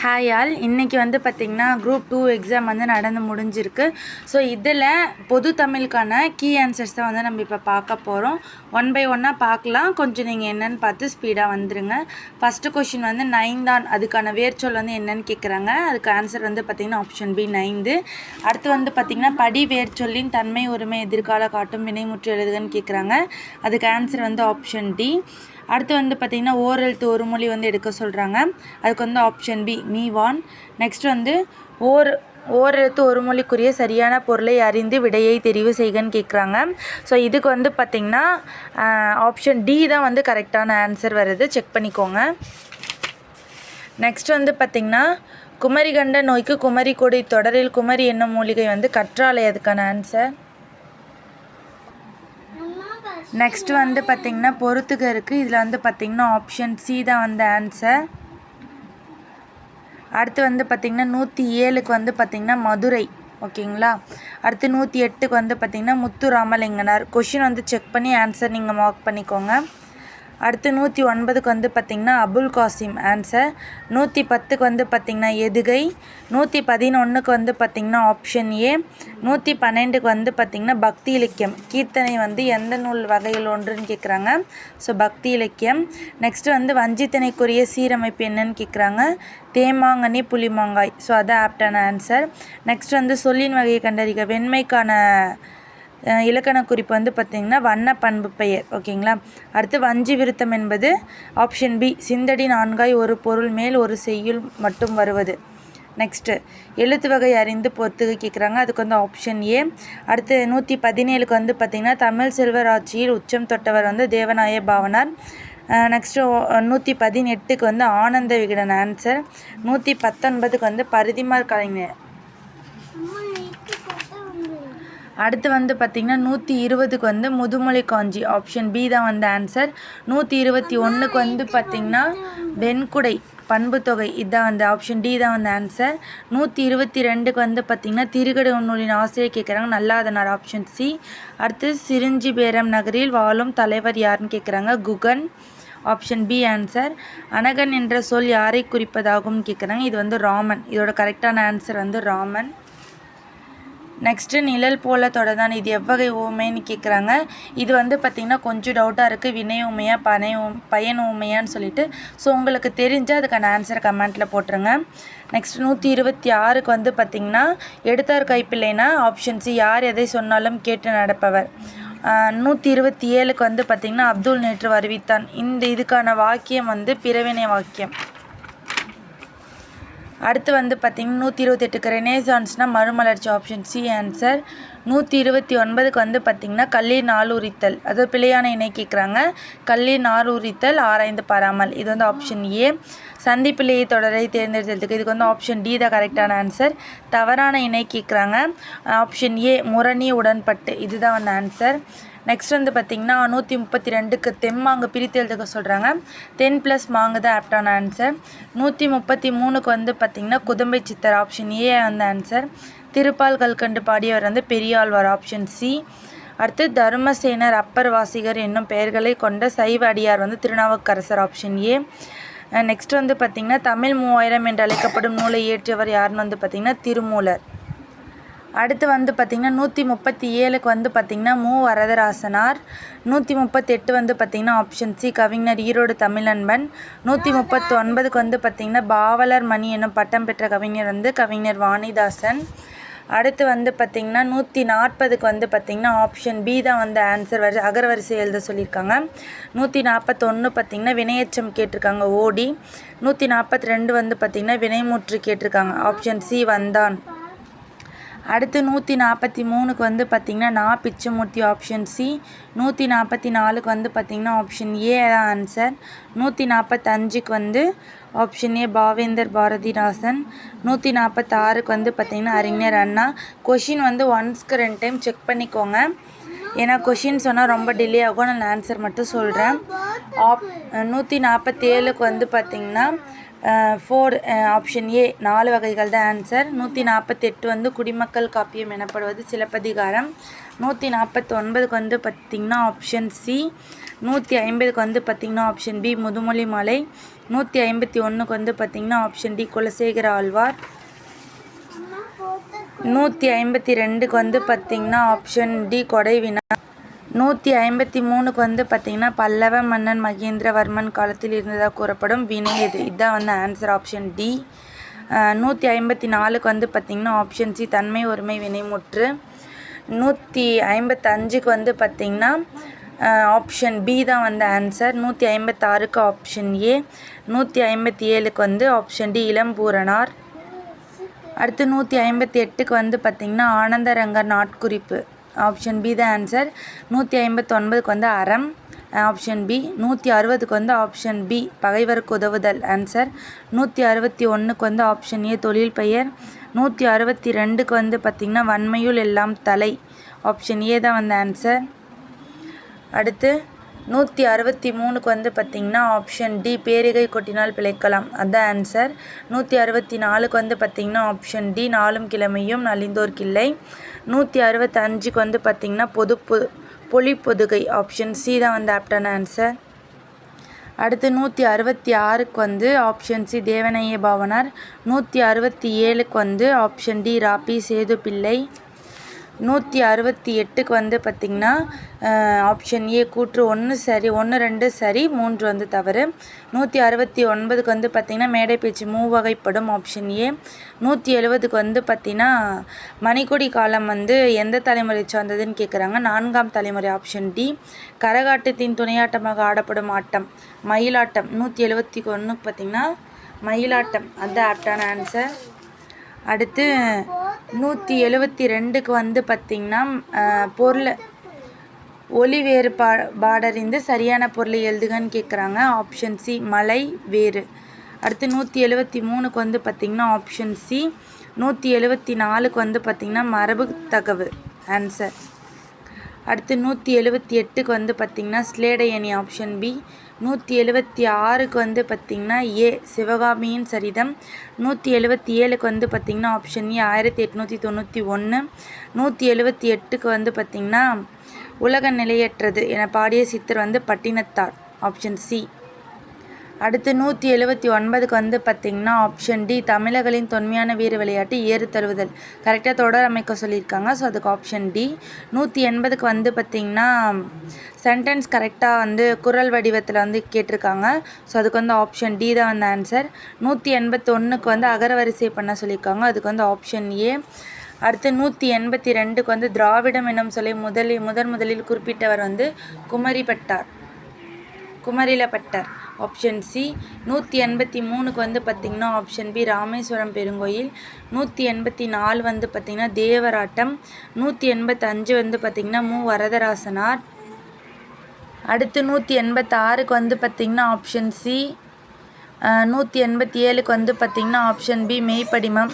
Hi all, இன்றைக்கி வந்து பார்த்திங்கன்னா குரூப் 2 எக்ஸாம் வந்து நடந்து முடிஞ்சிருக்கு. ஸோ இதில் பொது தமிழுக்கான கீ ஆன்சர்ஸ் தான் வந்து நம்ம இப்போ பார்க்க போகிறோம். ஒன் பை ஒன்னாக பார்க்கலாம். கொஞ்சம் நீங்கள் என்னென்னு பார்த்து ஸ்பீடாக வந்துடுங்க. ஃபஸ்ட்டு கொஷின் வந்து நைந்தான், அதுக்கான வேர்ச்சொல் வந்து என்னென்னு கேட்குறாங்க. அதுக்கு ஆன்சர் வந்து பார்த்திங்கன்னா ஆப்ஷன் பி நைந்து. அடுத்து வந்து பார்த்திங்கன்னா படி வேர்ச்சொல்லின் தன்மை உரிமை எதிர்கால காட்டும் வினைமுற்று எழுதுகன்னு கேட்குறாங்க. அதுக்கு ஆன்சர் வந்து ஆப்ஷன் டி. அடுத்து வந்து பார்த்திங்கன்னா ஓரெழுத்து ஒரு மொழி வந்து எடுக்க சொல்கிறாங்க. அதுக்கு வந்து ஆப்ஷன் பி மீவான். நெக்ஸ்ட் வந்து ஓரெழுத்து ஒரு மொழிக்குரிய சரியான பொருளை அறிந்து விடையை தெரிவு செய்கன்னு கேட்குறாங்க. ஸோ இதுக்கு வந்து பார்த்திங்கன்னா ஆப்ஷன் டி தான் வந்து கரெக்டான ஆன்சர் வருது, செக் பண்ணிக்கோங்க. நெக்ஸ்ட் வந்து பார்த்திங்கன்னா குமரி கண்ட நோய்க்கு குமரி கொடி தொடரில் குமரி என்னும் மூலிகை வந்து கற்றாழை, அதுக்கான ஆன்சர். நெக்ஸ்ட் வந்து பார்த்திங்கன்னா பொறுத்துக இருக்குது. இதில் வந்து பார்த்திங்கன்னா ஆப்ஷன் சி தான் வந்து ஆன்சர். அடுத்து வந்து பார்த்திங்கன்னா 107க்கு வந்து பார்த்திங்கன்னா மதுரை, ஓகேங்களா. அடுத்து 108க்கு வந்து பார்த்திங்கன்னா முத்து ராமலிங்கனார். கொஷின் வந்து செக் பண்ணி ஆன்சர் நீங்கள் மார்க் பண்ணிக்கோங்க. அடுத்து 109க்கு வந்து பார்த்திங்கன்னா அபுல் காசிம் ஆன்சர். 110க்கு வந்து பார்த்திங்கன்னா எதுகை. 111க்கு வந்து பார்த்திங்கன்னா ஆப்ஷன் ஏ. 112க்கு வந்து பார்த்திங்கன்னா பக்தி இலக்கியம். கீர்த்தனை வந்து எந்த நூல் வகையில் ஒன்றுன்னு கேட்குறாங்க. ஸோ பக்தி இலக்கியம். நெக்ஸ்ட்டு வந்து வஞ்சித்தனைக்குரிய சீரமைப்பு என்னன்னு கேட்குறாங்க. தேமாங்கனி புளிமாங்காய். ஸோ அதான் ஆப்டான ஆன்சர். நெக்ஸ்ட் வந்து சொல்லின் வகையை கண்டறிக. வெண்மைக்கான இலக்கண குறிப்பு வந்து பார்த்திங்கன்னா வண்ண பண்பு பெயர், ஓகேங்களா. அடுத்து வஞ்சி விருத்தம் என்பது ஆப்ஷன் பி சிந்தடி நான்காய் ஒரு பொருள் மேல் ஒரு செய்யுள் மட்டும் வருவது. நெக்ஸ்ட்டு எழுத்து வகை அறிந்து பொறுத்துக கேட்குறாங்க. அதுக்கு வந்து ஆப்ஷன் ஏ. அடுத்து 117க்கு வந்து பார்த்திங்கன்னா தமிழ் செல்வர் ஆட்சியில் உச்சம் தொட்டவர் வந்து தேவநாய பாவனார். நெக்ஸ்ட்டு 118க்கு வந்து ஆனந்த விகடன் ஆன்சர். 119க்கு வந்து பரிதிமார் கலைஞர். அடுத்து வந்து பார்த்திங்கன்னா 120க்கு வந்து முதுமொழி காஞ்சி. ஆப்ஷன் பி தான் வந்து ஆன்சர். 121க்கு வந்து பார்த்திங்கன்னா வெண்குடை பண்பு தொகை. இதுதான் வந்து ஆப்ஷன் டி தான் வந்து ஆன்சர். 122க்கு வந்து பார்த்திங்கன்னா திருகடு நூலின் ஆசிரியர் கேட்குறாங்க. Nalladhanar, option C. அடுத்து சிரிஞ்சி பேரம் நகரில் வாழும் தலைவர் யாருன்னு கேட்குறாங்க. Guhan, option B answer. அனகன் என்ற சொல் யாரை குறிப்பதாகும்னு கேட்குறாங்க. இது வந்து ராமன். இதோட கரெக்டான ஆன்சர் வந்து ராமன். நெக்ஸ்ட்டு நிழல் போல தொடர்தான், இது எவ்வகை ஊமைன்னு கேட்குறாங்க. இது வந்து பார்த்திங்கன்னா கொஞ்சம் டவுட்டாக இருக்குது, வினை ஊமையா பயன் ஊமையான்னு சொல்லிட்டு. ஸோ உங்களுக்கு தெரிஞ்சால் அதுக்கான ஆன்சர் கமெண்ட்டில் போட்டுருங்க. நெக்ஸ்ட் 126க்கு வந்து பார்த்திங்கன்னா எடுத்தார் கைப்பிள்ளைனா ஆப்ஷன் சி யார் எதை சொன்னாலும் கேட்டு நடப்பவர். 127க்கு வந்து பார்த்திங்கன்னா அப்துல் நேற்று வருவித்தான். இதுக்கான வாக்கியம் வந்து பிறவினை வாக்கியம். அடுத்து வந்து பார்த்திங்கன்னா 128க்கு ரெனேசான்ஸ்னால் மறுமலர்ச்சி. Option C answer. 129க்கு வந்து பார்த்திங்கன்னா கல்லீர் நாளூரித்தல், அது பிழையான இணை கேட்குறாங்க. கல்லீர் நாளூரித்தல் ஆராய்ந்து பாராமல். இது வந்து ஆப்ஷன் ஏ. சந்திப்பிழையை தொடரை தேர்ந்தெடுத்ததுக்கு இதுக்கு வந்து ஆப்ஷன் டி தான் கரெக்டான ஆன்சர். தவறான இணை கேட்குறாங்க. ஆப்ஷன் ஏ முரணி உடன்பட்டு. இதுதான் வந்து ஆன்சர். நெக்ஸ்ட் வந்து பார்த்திங்கன்னா 132க்கு தெம்மாங்கு பிரித்து எழுதுக்க சொல்கிறாங்க. தென் ப்ளஸ் மாங்கு தான் ஆப்டான ஆன்சர். 133க்கு வந்து பார்த்திங்கன்னா குதம்பை சித்தர். ஆப்ஷன் ஏ அந்த ஆன்சர். திருப்பால் கல்கண்டு பாடியவர் வந்து பெரியாழ்வார். Option C. அடுத்து தர்மசேனர் அப்பர் வாசிகர் என்னும் பெயர்களை கொண்ட சைவ அடியார் வந்து திருநாவுக்கரசர். Option A. நெக்ஸ்ட் வந்து பார்த்திங்கன்னா தமிழ் 3000 என்று அழைக்கப்படும் நூலை இயற்றியவர் யாருன்னு வந்து பார்த்திங்கன்னா திருமூலர். அடுத்து வந்து பார்த்திங்கன்னா 137க்கு வந்து பார்த்திங்கன்னா மு வரதராசனார். 138 வந்து பார்த்திங்கன்னா ஆப்ஷன் சி கவிஞர் ஈரோடு தமிழன்பன். 139க்கு வந்து பார்த்திங்கன்னா பாவலர் மணி என்னும் பட்டம் பெற்ற கவிஞர் வந்து கவிஞர் வாணிதாசன். அடுத்து வந்து பார்த்திங்கன்னா 140க்கு வந்து பார்த்திங்கன்னா ஆப்ஷன் பி தான் வந்து ஆன்சர் அகரவரிசை எழுத சொல்லியிருக்காங்க. 141 பார்த்திங்கன்னா வினையச்சம் கேட்டிருக்காங்க, ஓடி. 142 வந்து பார்த்திங்கன்னா வினைமுற்று கேட்டிருக்காங்க. ஆப்ஷன் சி வந்தான். அடுத்து 143க்கு வந்து பார்த்திங்கன்னா நான் பிச்சமூர்த்தி. Option C. 144க்கு வந்து பார்த்திங்கன்னா ஆப்ஷன் ஏ தான் ஆன்சர். 145க்கு வந்து ஆப்ஷன் ஏ பாவேந்தர் பாரதிதாசன். 146க்கு வந்து பார்த்திங்கன்னா அறிஞர் அண்ணா. கொஷின் வந்து ஒன்ஸ்க்கு 2 டைம் செக் பண்ணிக்கோங்க, ஏன்னா கொஷின் சொன்னால் ரொம்ப டிலே ஆகும். நான் ஆன்சர் மட்டும் சொல்கிறேன். 147க்கு வந்து பார்த்திங்கன்னா 4 ஆப்ஷன் ஏ 4 வகைகள் தான் ஆன்சர். 148 வந்து குடிமக்கள் காப்பியம் எனப்படுவது சிலப்பதிகாரம். 149க்கு வந்து பார்த்திங்கன்னா ஆப்ஷன் சி. 150க்கு வந்து பார்த்திங்கன்னா ஆப்ஷன் பி முதுமொழி மாலை. 151க்கு வந்து பார்த்திங்கன்னா ஆப்ஷன் டி குலசேகர ஆழ்வார். 152க்கு வந்து பார்த்திங்கன்னா ஆப்ஷன் டி கொடைவினா. 153க்கு வந்து பார்த்திங்கன்னா பல்லவ மன்னன் மகேந்திரவர்மன் காலத்தில் இருந்ததாக கூறப்படும் வினை எது? இதுதான் வந்து ஆன்சர் ஆப்ஷன் டி. 154க்கு வந்து பார்த்திங்கன்னா ஆப்ஷன் சி தன்மை ஒருமை வினைமுற்று. 155க்கு வந்து பார்த்திங்கன்னா ஆப்ஷன் பி தான் வந்து ஆன்சர். 156க்கு option A. 157க்கு வந்து ஆப்ஷன் டி இளம்பூரணார். அடுத்து 158க்கு வந்து பார்த்திங்கன்னா ஆனந்தரங்கர் நாட்குறிப்பு. ஆப்ஷன் பி தான் ஆன்சர். 159க்கு வந்து அறம். Option B. 160க்கு வந்து ஆப்ஷன் பி பகைவருக்கு உதவுதல் ஆன்சர். 161க்கு வந்து ஆப்ஷன் ஏ தொழில் பெயர். 162க்கு வந்து பார்த்திங்கன்னா வன்மையுள் எல்லாம் தலை. ஆப்ஷன் ஏ தான் வந்து ஆன்சர். அடுத்து 163க்கு வந்து பார்த்திங்கன்னா ஆப்ஷன் டி பேரிகை கொட்டினால் பிழைக்கலாம் அதுதான் ஆன்சர். 164க்கு வந்து பார்த்திங்கன்னா ஆப்ஷன் டி நாளும் கிழமையும் நலிந்தோர்க்கில்லை. 165க்கு வந்து பார்த்திங்கன்னா பொலிப்பொதுகை. ஆப்ஷன் சி தான் வந்து ஆப்டான ஆன்சர். அடுத்து 166க்கு வந்து ஆப்ஷன் சி தேவனைய பாவனார். 167க்கு வந்து ஆப்ஷன் டி ராபி சேது பிள்ளை. 168க்கு வந்து பார்த்திங்கன்னா ஆப்ஷன் ஏ கூற்று 1 சரி 1 2 சரி 3 வந்து தவறு. 169க்கு வந்து பார்த்திங்கன்னா மேடை பேச்சு மூவகைப்படும். Option A. 170க்கு வந்து பார்த்திங்கன்னா மணிக்கொடி காலம் வந்து எந்த தலைமுறை சார்ந்ததுன்னு கேட்குறாங்க. 4ஆம் தலைமுறை. Option D. கரகாட்டத்தின் துணையாட்டமாக ஆடப்படும் ஆட்டம் மயிலாட்டம். 171க்கு பார்த்திங்கன்னா மயிலாட்டம் அதுதான் ஆப்டான ஆன்சர். அடுத்து 172க்கு வந்து பார்த்திங்கன்னா பொருள் ஒலி வேறுபாடறிந்து சரியான பொருளை எழுதுகன்னு கேட்குறாங்க. ஆப்ஷன் சி மலை வேறு. அடுத்து 173க்கு வந்து பார்த்திங்கன்னா ஆப்ஷன் சி. 174க்கு வந்து பார்த்திங்கன்னா மரபு தகவு ஆன்சர். அடுத்து 178க்கு வந்து பார்த்திங்கன்னா ஸ்லேடை அணி. Option B. 176க்கு வந்து பார்த்திங்கன்னா ஏ சிவகாமியின் சரிதம். 177க்கு வந்து பார்த்திங்கன்னா ஆப்ஷன் ஏ 1891. 178க்கு வந்து பார்த்திங்கன்னா உலக நிலையற்றது என பாடிய சித்தர் வந்து பட்டினத்தார். Option C. அடுத்து 179க்கு வந்து பார்த்திங்கன்னா ஆப்ஷன் டி தமிழர்களின் தொன்மையான வீர விளையாட்டு ஏறு தழுவுதல். கரெக்டாக தொடர் அமைக்க சொல்லியிருக்காங்க. ஸோ அதுக்கு ஆப்ஷன் டி. 180க்கு வந்து பார்த்திங்கன்னா சென்டென்ஸ் கரெக்டாக வந்து குறள் வடிவத்தில் வந்து கேட்டிருக்காங்க. ஸோ அதுக்கு வந்து ஆப்ஷன் டி தான் வந்து ஆன்சர். 181க்கு வந்து அகரவரிசை பண்ண சொல்லியிருக்காங்க. அதுக்கு வந்து ஆப்ஷன் ஏ. அடுத்து 182க்கு வந்து திராவிடம் என்னும் சொல்லி முதலில் குறிப்பிட்டவர் வந்து குமரிலப்பட்டர். Option C. 183க்கு வந்து பார்த்திங்கன்னா ஆப்ஷன் பி ராமேஸ்வரம் பெருங்கோயில். 184 வந்து பார்த்திங்கன்னா தேவராட்டம். 185 வந்து பார்த்திங்கன்னா மு வரதராசனார். அடுத்து 186க்கு வந்து பார்த்திங்கன்னா ஆப்ஷன் சி. 187க்கு வந்து பார்த்திங்கன்னா ஆப்ஷன் பி மெய்ப்படிமம்.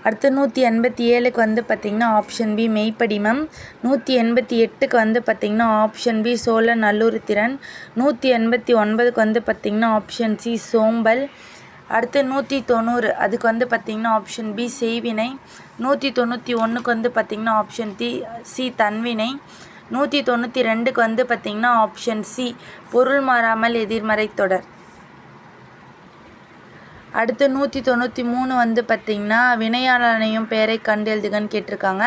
அடுத்து 187க்கு வந்து பார்த்திங்கன்னா ஆப்ஷன் பி மெய்ப்படிமம். 188க்கு வந்து பார்த்திங்கன்னா ஆப்ஷன் பி சோழ நல்லுருத்திரன். 189க்கு வந்து பார்த்திங்கன்னா ஆப்ஷன் சி சோம்பல். அடுத்து 190 அதுக்கு வந்து பார்த்திங்கன்னா ஆப்ஷன் பி செய்வினை. 191க்கு வந்து பார்த்திங்கன்னா ஆப்ஷன் சி தன்வினை. 192க்கு வந்து பார்த்திங்கன்னா ஆப்ஷன் சி பொருள் மாறாமல் எதிர்மறை தொடர். அடுத்து 193 வந்து பார்த்திங்கன்னா வினையாளனையும் பெயரை கண்டு எழுதுகன்னு கேட்டிருக்காங்க.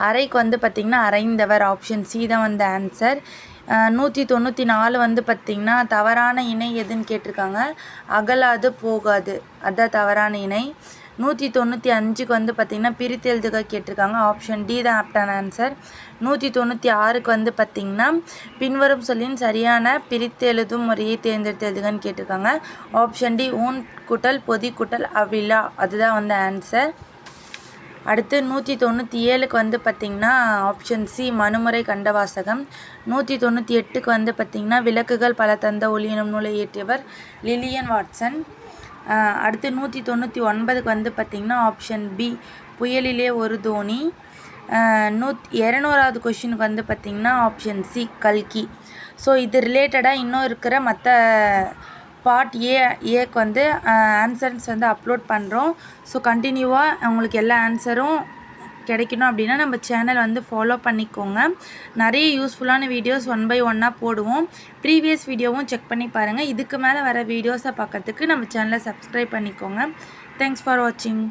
அறைக்கு வந்து பார்த்திங்கன்னா அறைந்தவர். ஆப்ஷன் சி தான் வந்து ஆன்சர். 194 வந்து பார்த்திங்கன்னா தவறான இணை எதுன்னு கேட்டிருக்காங்க. அகலாது போகாது அதுதான் தவறான இணை. 195க்கு வந்து பார்த்திங்கன்னா பிரித்து எழுதுக கேட்டிருக்காங்க. ஆப்ஷன் டி தான் ஆப்டான ஆன்சர். 196க்கு வந்து பார்த்திங்கன்னா பின்வரும் சொல்லின் சரியான பிரித்து எழுதும் முறையை தேர்ந்தெடுத்து எழுதுகன்னு கேட்டிருக்காங்க. ஆப்ஷன் டி ஊன் கூட்டல் பொதி கூட்டல் அவ்விழா அதுதான் வந்து ஆன்சர். அடுத்து 197க்கு வந்து பார்த்திங்கன்னா ஆப்ஷன் சி மனுமுறை கண்ட வாசகம். 198க்கு வந்து பார்த்திங்கன்னா விளக்குகள் பல தந்த ஒளி எனும் நூலை இயற்றியவர் லில்லியன் வாட்சன். அடுத்து 199க்கு வந்து பார்த்திங்கன்னா ஆப்ஷன் பி புயலிலே ஒரு தோணி. 200வது கொஷினுக்கு வந்து பார்த்திங்கன்னா ஆப்ஷன் சி கல்கி. ஸோ இது ரிலேட்டடாக இன்னும் இருக்கிற மற்ற பார்ட் ஏக்கு வந்து ஆன்சர்ஸ் வந்து அப்லோட் பண்ணுறோம். ஸோ கண்டினியூவாக உங்களுக்கு எல்லா ஆன்சரும் கிடைக்கணும் அப்படின்னா நம்ம சேனல் வந்து ஃபாலோ பண்ணிக்கோங்க. நிறைய யூஸ்ஃபுல்லான வீடியோஸ் 1 by 1 போடுவோம். ப்ரீவியஸ் வீடியோவும் செக் பண்ணி பாருங்கள். இதுக்கு மேலே வர வீடியோஸை பார்க்கறதுக்கு நம்ம சேனலை சப்ஸ்கிரைப் பண்ணிக்கோங்க. தேங்க்ஸ் ஃபார் வாட்சிங்.